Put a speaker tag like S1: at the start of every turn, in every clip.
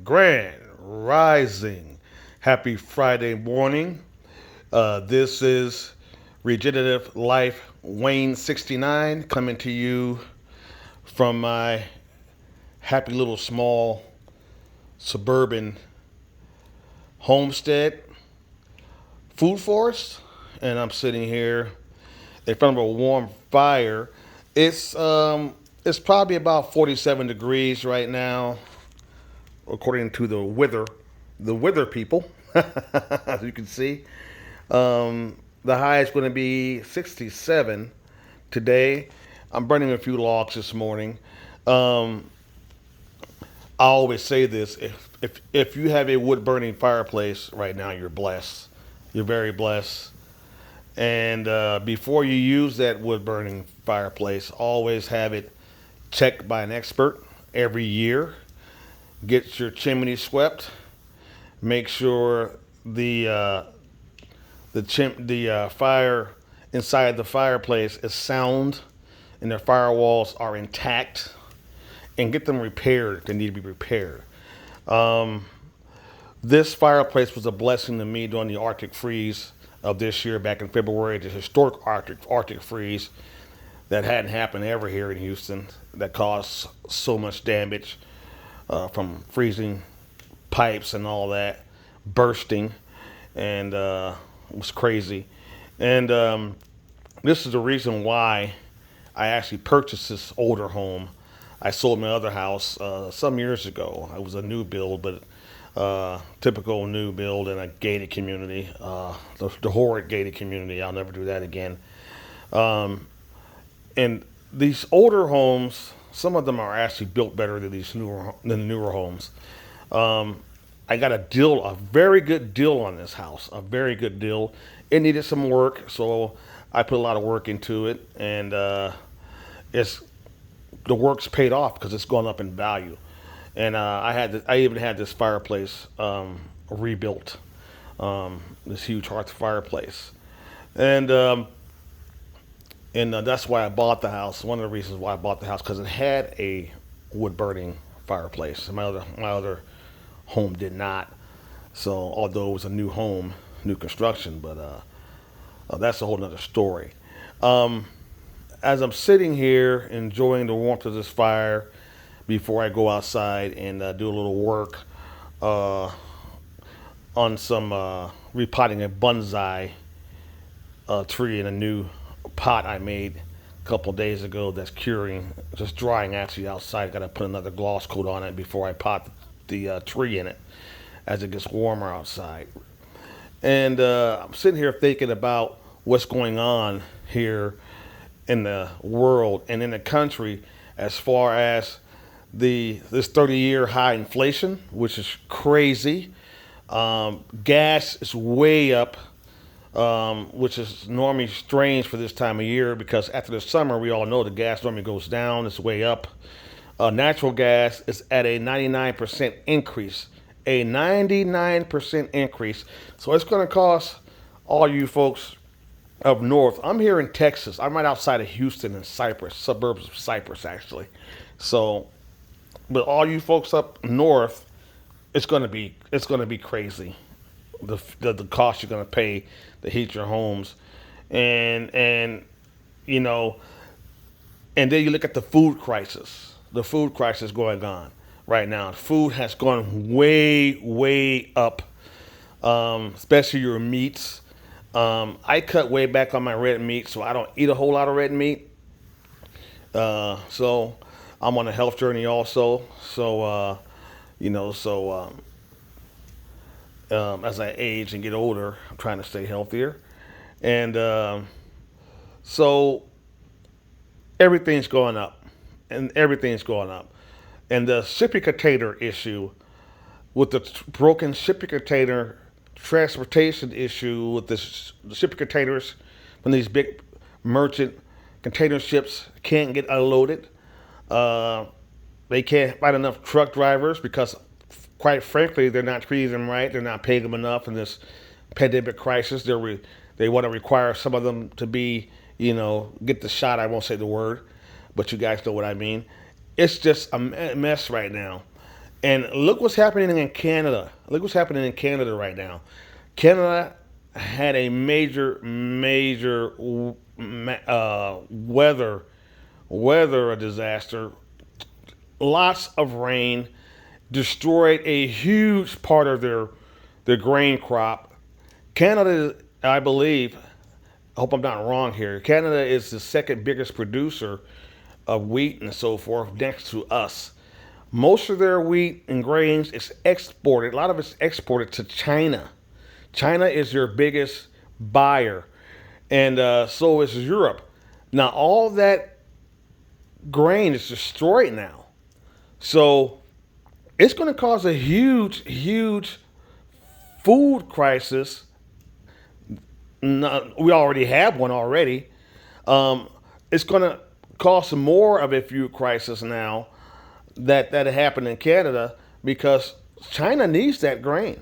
S1: Grand rising. Happy Friday morning. This is Regenerative Life Wayne 69 coming to you from my happy little small suburban homestead food forest. And I'm sitting here in front of a warm fire. It's probably about 47 degrees right now, according to the weather people. As you can see, the high is going to be 67 today. I'm burning a few logs this morning. Um, I always say this: if you have a wood burning fireplace right now, you're blessed. You're very blessed. And before you use that wood burning fireplace, always have it checked by an expert every year. Get your chimney swept. Make sure the fire inside the fireplace is sound and the firewalls are intact, and get them repaired if they need to be repaired. Um, this fireplace was a blessing to me during the Arctic freeze of this year back in February, the historic Arctic freeze that hadn't happened ever here in Houston, that caused so much damage from freezing pipes and all that bursting, and it was crazy. And this is the reason why I actually purchased this older home. I sold my other house some years ago. It was a new build, but typical new build in a gated community, the horrid gated community. I'll never do that again. Um, and these older homes, some of them are actually built better than the newer homes. Um, I got a very good deal on this house, a very good deal. It needed some work, so I put a lot of work into it, and it's the work's paid off because it's gone up in value. And I even had this fireplace rebuilt, this huge hearth fireplace, and that's why I bought the house. One of the reasons why I bought the house because it had a wood burning fireplace. My other home did not. So although it was a new home, new construction, but that's a whole nother story. Um, as I'm sitting here enjoying the warmth of this fire before I go outside and do a little work uh, on some repotting a bonsai tree in a new pot I made a couple of days ago that's curing, just drying actually outside. Got to put another gloss coat on it before I pot the tree in it as it gets warmer outside. And I'm sitting here thinking about what's going on here in the world and in the country as far as this 30-year high inflation, which is crazy. Gas is way up, which is normally strange for this time of year because after the summer, we all know the gas normally goes down. It's way up. Natural gas is at a 99% increase. A 99% increase. So it's going to cost all you folks up north. I'm here in Texas. I'm right outside of Houston in Cypress, suburbs of Cypress, actually. So, but all you folks up north, it's going to be crazy. The cost you're going to pay to heat your homes, and you know, and then you look at the food crisis. The food crisis going on right now. Food has gone way up, especially your meats. I cut way back on my red meat, so I don't eat a whole lot of red meat. So I'm on a health journey also. So as I age and get older, I'm trying to stay healthier, and so everything's going up, and everything's going up. And the shipping container issue with the broken shipping container transportation issue with the shipping containers when these big merchant container ships can't get unloaded. Uh, they can't find enough truck drivers because, quite frankly, they're not treating them right. They're not paying them enough in this pandemic crisis. They want to require some of them to be, get the shot. I won't say the word, but you guys know what I mean. It's just a mess right now. And look what's happening in Canada. Look what's happening in Canada right now. Canada had a major weather disaster. Lots of rain destroyed a huge part of their grain crop. Canada, I believe, I hope I'm not wrong here. Canada is the second biggest producer of wheat and so forth, next to us. Most of their wheat and grains is exported. A lot of it's exported to China. China is their biggest buyer, and so is Europe. Now all that grain is destroyed now, so it's going to cause a huge food crisis. We already have one already. It's going to cause more of a food crisis now that happened in Canada because China needs that grain.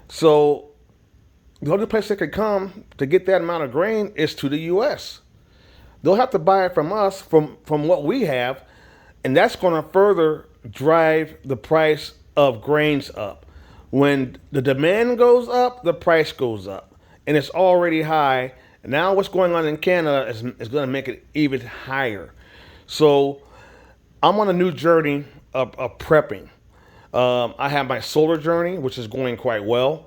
S1: So the only place they could come to get that amount of grain is to the U.S. They'll have to buy it from us from what we have, and that's going to further drive the price of grains up. When the demand goes up, the price goes up, and it's already high. Now what's going on in Canada is going to make it even higher. So I'm on a new journey of prepping. I have my solar journey, which is going quite well.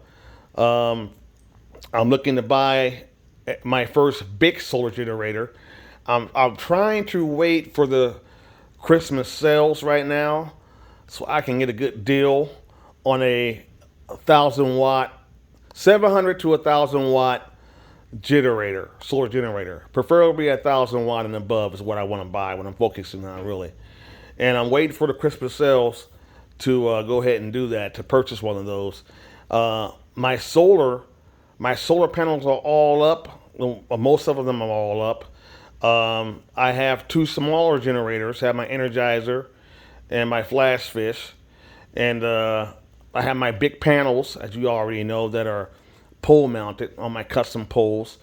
S1: Um, I'm looking to buy my first big solar generator. I'm trying to wait for the Christmas sales right now so I can get a good deal on a 1,000 watt, 700 to 1,000 watt generator, solar generator. Preferably 1,000 watt and above is what I want to buy, what I'm focusing on really. And I'm waiting for the Christmas sales to go ahead and do that, to purchase one of those. My solar panels are all up. Well, most of them are all up. I have two smaller generators. I have my Energizer and my Flash Fish, and I have my big panels, as you already know, that are pole mounted on my custom poles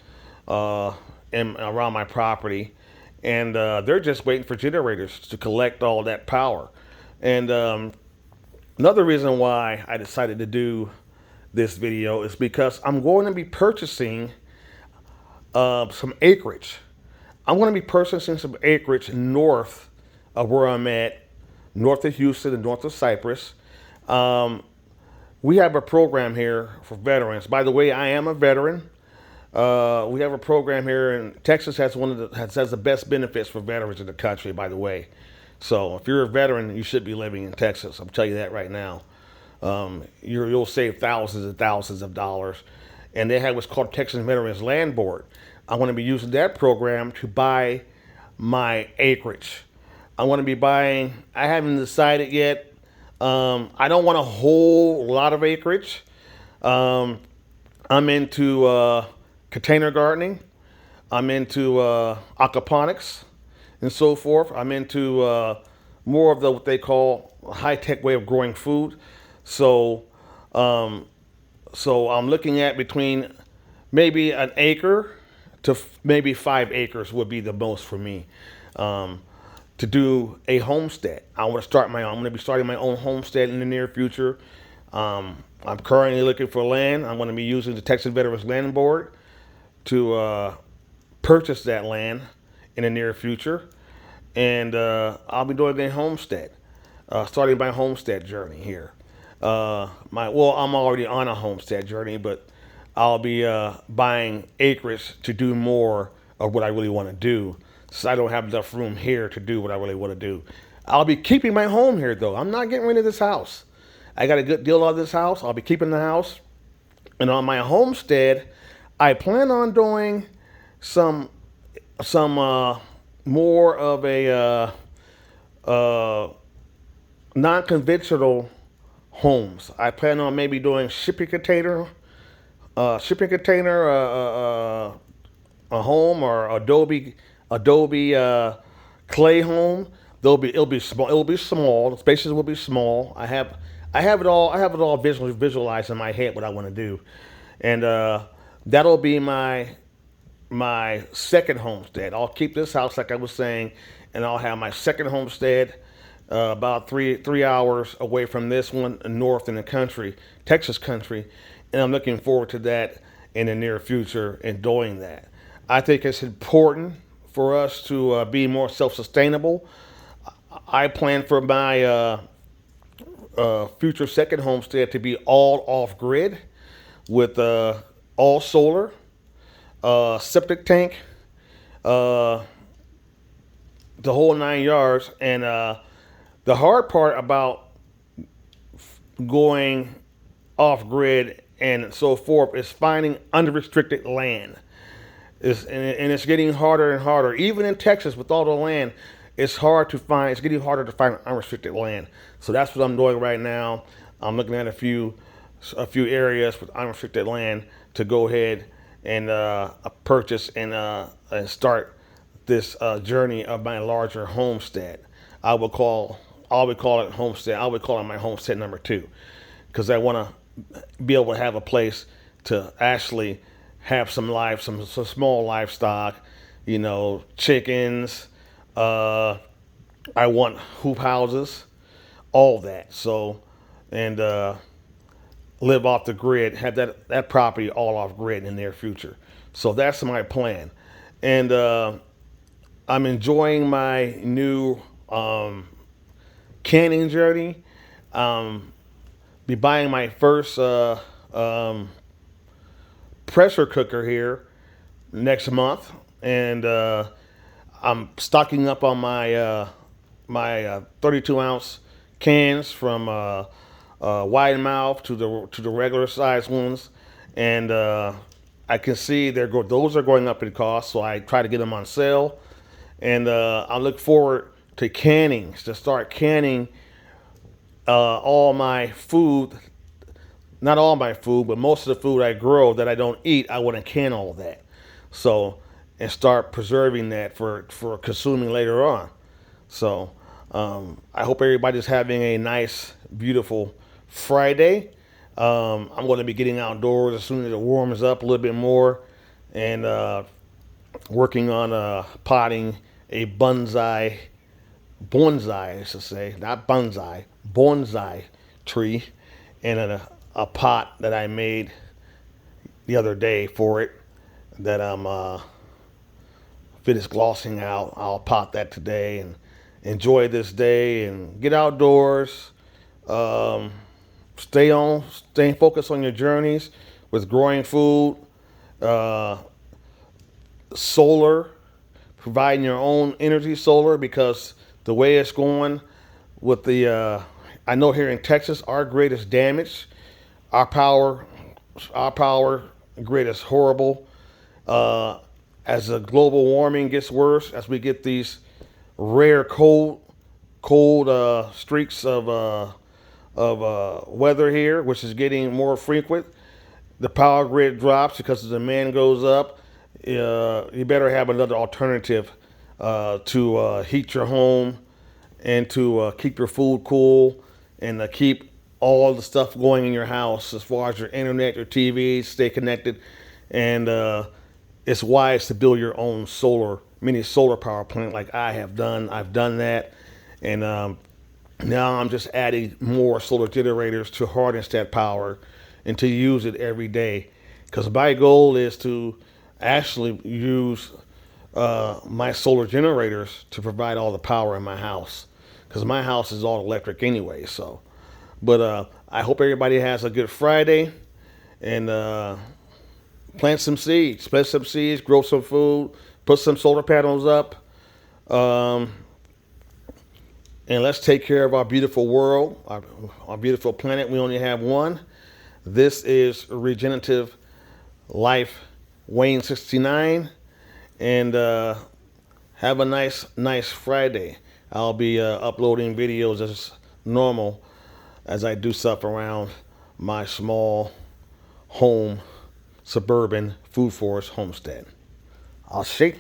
S1: and around my property, and they're just waiting for generators to collect all that power. And another reason why I decided to do this video is because I'm going to be purchasing some acreage. I'm going to be purchasing some acreage north of where I'm at, north of Houston and north of Cypress. Um, we have a program here for veterans. By the way, I am a veteran. We have a program here, and Texas has has the best benefits for veterans in the country. By the way, so if you're a veteran, you should be living in Texas. I'll tell you that right now. You'll save thousands and thousands of dollars, and they have what's called Texas Veterans Land Board. I want to be using that program to buy my acreage. I want to be buying. I haven't decided yet. I don't want a whole lot of acreage. Um, I'm into container gardening. I'm into aquaponics and so forth. I'm into more of the what they call high tech way of growing food. So, um, so I'm looking at between maybe an acre to maybe 5 acres would be the most for me um, to do a homestead. I want to start my own. I'm going to be starting my own homestead in the near future. I'm currently looking for land. I'm going to be using the Texas Veterans Land Board to purchase that land in the near future, and I'll be doing a homestead, starting my homestead journey here. I'm already on a homestead journey, but I'll be buying acreage to do more of what I really want to do. So I don't have enough room here to do what I really want to do. I'll be keeping my home here though. I'm not getting rid of this house. I got a good deal on this house. I'll be keeping the house. And on my homestead, I plan on doing some more of a non-conventional homes. I plan on maybe doing a home or Adobe clay home. It'll be small. It'll be small. The spaces will be small. I have it all. I have it all visualized in my head what I want to do, and that'll be my second homestead. I'll keep this house like I was saying, and I'll have my second homestead about three hours away from this one, north in the country, Texas country, and I'm looking forward to that in the near future and doing that. I think it's important for us to be more self-sustainable. I plan for my future second homestead to be all off grid with all solar, septic tank, uh, the whole 9 yards. And the hard part about going off grid and so forth is finding unrestricted land. And it's getting harder and harder. Even in Texas, with all the land, it's hard to find. It's getting harder to find unrestricted land. So that's what I'm doing right now. I'm looking at a few areas with unrestricted land to go ahead and purchase and start this journey of my larger homestead. I would call it homestead. I would call it my homestead number two, because I want to be able to have a place to actually have some small livestock, chickens. I want hoop houses, all that. So, and live off the grid, have that property all off grid in the near future. So that's my plan, and I'm enjoying my new canning journey. Be buying my first pressure cooker here next month, and I'm stocking up on my 32-ounce cans from wide mouth to the regular size ones, and I can see those are going up in cost, so I try to get them on sale, and I look forward to start canning all my food. Not all my food, but most of the food I grow that I don't eat, I want to can all that. So, and start preserving that for consuming later on. So, I hope everybody's having a nice, beautiful Friday. I'm going to be getting outdoors as soon as it warms up a little bit more, and working on potting a bonsai, I should say, not bonsai tree, in a pot that I made the other day for it that I'm finished glossing out. I'll pot that today and enjoy this day and get outdoors. Staying focused on your journeys with growing food, solar, providing your own energy solar, because the way it's going with I know here in Texas, our grid is damaged. Our power grid is horrible. As the global warming gets worse, as we get these rare cold streaks of weather here, which is getting more frequent, the power grid drops because the demand goes up. You better have another alternative to heat your home and to keep your food cool and keep all the stuff going in your house as far as your internet, your TV, stay connected. And it's wise to build your own mini solar power plant like I have done. I've done that. And now I'm just adding more solar generators to harness that power and to use it every day. Because my goal is to actually use my solar generators to provide all the power in my house. Because my house is all electric anyway. So, but I hope everybody has a good Friday, and plant some seeds, grow some food, put some solar panels up, and let's take care of our beautiful world, our beautiful planet. We only have one. This is Regenerative Life, Wayne 69, and have a nice Friday. I'll be uploading videos as normal as I do stuff around my small home, suburban food forest homestead. I'll see.